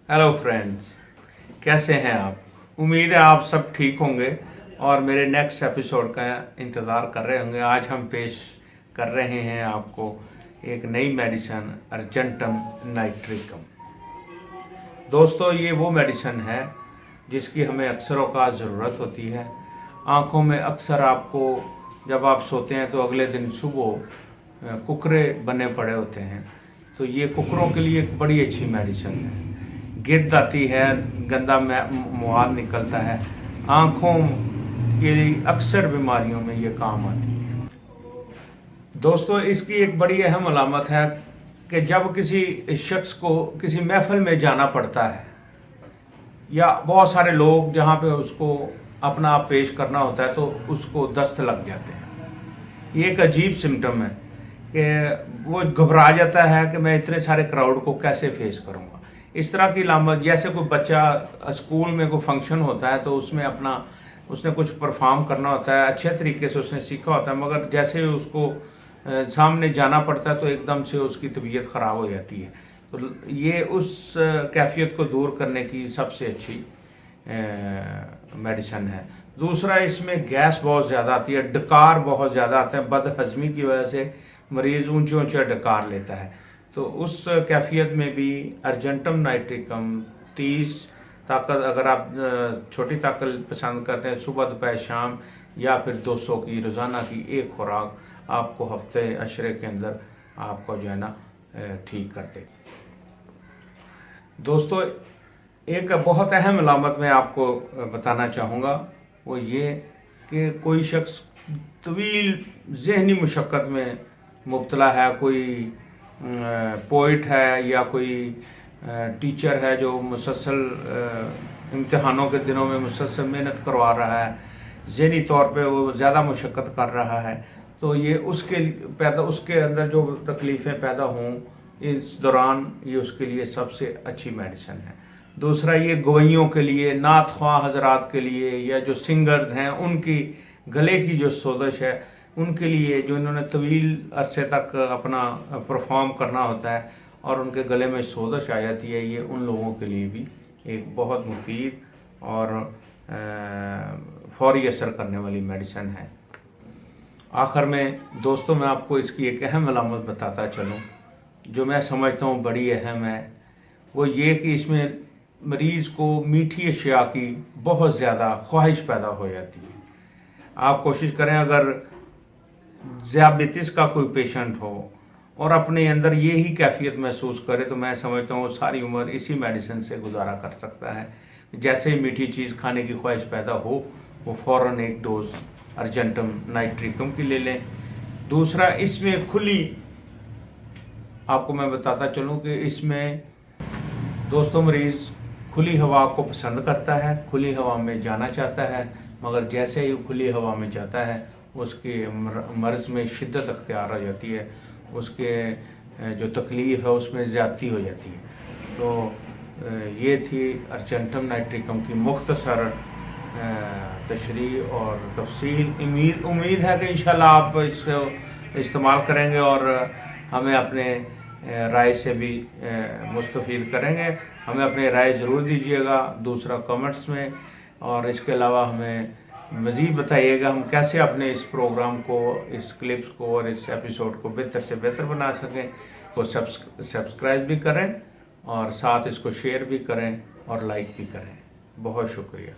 Hello friends, कैसे हैं आप। उम्मीद है आप सब ठीक होंगे और मेरे नेक्स्ट एपिसोड का इंतज़ार कर रहे होंगे। आज हम पेश कर रहे हैं आपको एक नई मेडिसिन अर्जेंटम नाइट्रिकम। दोस्तों, ये वो मेडिसिन है जिसकी हमें अक्सर औक़ात ज़रूरत होती है। आँखों में अक्सर आपको जब आप सोते हैं तो अगले दिन सुबह कुकरे बने पड़े होते हैं, तो ये कुकरों के लिए एक बड़ी अच्छी मेडिसिन है। गिद्ध आती है, गंदा मवाद निकलता है, आँखों के लिए अक्सर बीमारियों में ये काम आती है। दोस्तों, इसकी एक बड़ी अहम अलामत है कि जब किसी शख्स को किसी महफिल में जाना पड़ता है या बहुत सारे लोग जहाँ पे उसको अपना आप पेश करना होता है तो उसको दस्त लग जाते हैं। ये एक अजीब सिम्टम है कि वो घबरा जाता है कि मैं इतने सारे क्राउड को कैसे फेस करूँगा। इस तरह की अलामत, जैसे कोई बच्चा स्कूल में कोई फंक्शन होता है तो उसमें उसने कुछ परफॉर्म करना होता है, अच्छे तरीके से उसने सीखा होता है, मगर जैसे ही उसको सामने जाना पड़ता है तो एकदम से उसकी तबीयत ख़राब हो जाती है। तो ये उस कैफियत को दूर करने की सबसे अच्छी मेडिसिन है। दूसरा, इसमें गैस बहुत ज़्यादा आती है, डकार बहुत ज़्यादा आते हैं, बदहज़मी की वजह से मरीज़ ऊंचे ऊंचे डकार लेता है। तो उस कैफियत में भी अर्जेंटम नाइट्रिकम 30 ताकत, अगर आप छोटी ताकत पसंद करते हैं, सुबह दोपहर शाम या फिर 200 की रोज़ाना की एक खुराक आपको हफ्ते अशरे के अंदर आपको जो है ना ठीक कर दे। दोस्तों, एक बहुत अहम अलामत मैं आपको बताना चाहूँगा, वो ये कि कोई शख्स तवील ज़हनी मुशक्क़त में मुब्तला है, कोई पोइट है या कोई टीचर है जो मुसलसल इम्तिहानों के दिनों में मुसलसल मेहनत करवा रहा है, ज़हनी तौर पे वो ज़्यादा मुशक्क़त कर रहा है, तो ये उसके अंदर जो तकलीफ़ें पैदा हों इस दौरान, ये उसके लिए सबसे अच्छी मेडिसिन है। दूसरा, ये गवैयों के लिए, नात ख्वाह हजरात के लिए, या जो सिंगर्स हैं उनकी गले की जो सोजिश है उनके लिए, जो इन्होंने तवील अरसे तक अपना परफॉर्म करना होता है और उनके गले में सोजिश आ जाती है, ये उन लोगों के लिए भी एक बहुत मुफीद और फौरी असर करने वाली मेडिसिन है। आखिर में दोस्तों, मैं आपको इसकी एक अहम अलामत बताता चलूँ जो मैं समझता हूँ बड़ी अहम है। वो ये कि इसमें मरीज़ को मीठी अशिया की बहुत ज़्यादा ख्वाहिश पैदा हो जाती है। आप कोशिश करें, अगर ज़ियाबितिस का कोई पेशेंट हो और अपने अंदर ये ही कैफियत महसूस करे, तो मैं समझता हूँ वो सारी उम्र इसी मेडिसिन से गुजारा कर सकता है। जैसे ही मीठी चीज़ खाने की ख्वाहिश पैदा हो, वो फ़ौरन एक डोज अर्जेंटम नाइट्रिकम की ले लें। दूसरा, इसमें आपको मैं बताता चलूँ कि इसमें दोस्तों मरीज़ खुली हवा को पसंद करता है, खुली हवा में जाना चाहता है, मगर जैसे ही खुली हवा में जाता है उसके मर्ज़ में शिद्दत अख्तियार हो जाती है, उसके जो तकलीफ़ है उसमें ज़्यादती हो जाती है। तो ये थी अर्जेंटम नाइट्रिकम की मुख्तसर तशरीह और तफसील। उम्मीद है कि इंशाल्लाह आप इसको इस्तेमाल करेंगे और हमें अपने राय से भी मुस्तफ़ीद करेंगे। हमें अपनी राय ज़रूर दीजिएगा, दूसरा कमेंट्स में, और इसके अलावा हमें मज़ीद बताइएगा हम कैसे अपने इस प्रोग्राम को, इस क्लिप्स को और इस एपिसोड को बेहतर से बेहतर बना सकें। तो सब्सक्राइब भी करें और साथ इसको शेयर भी करें और लाइक भी करें। बहुत शुक्रिया।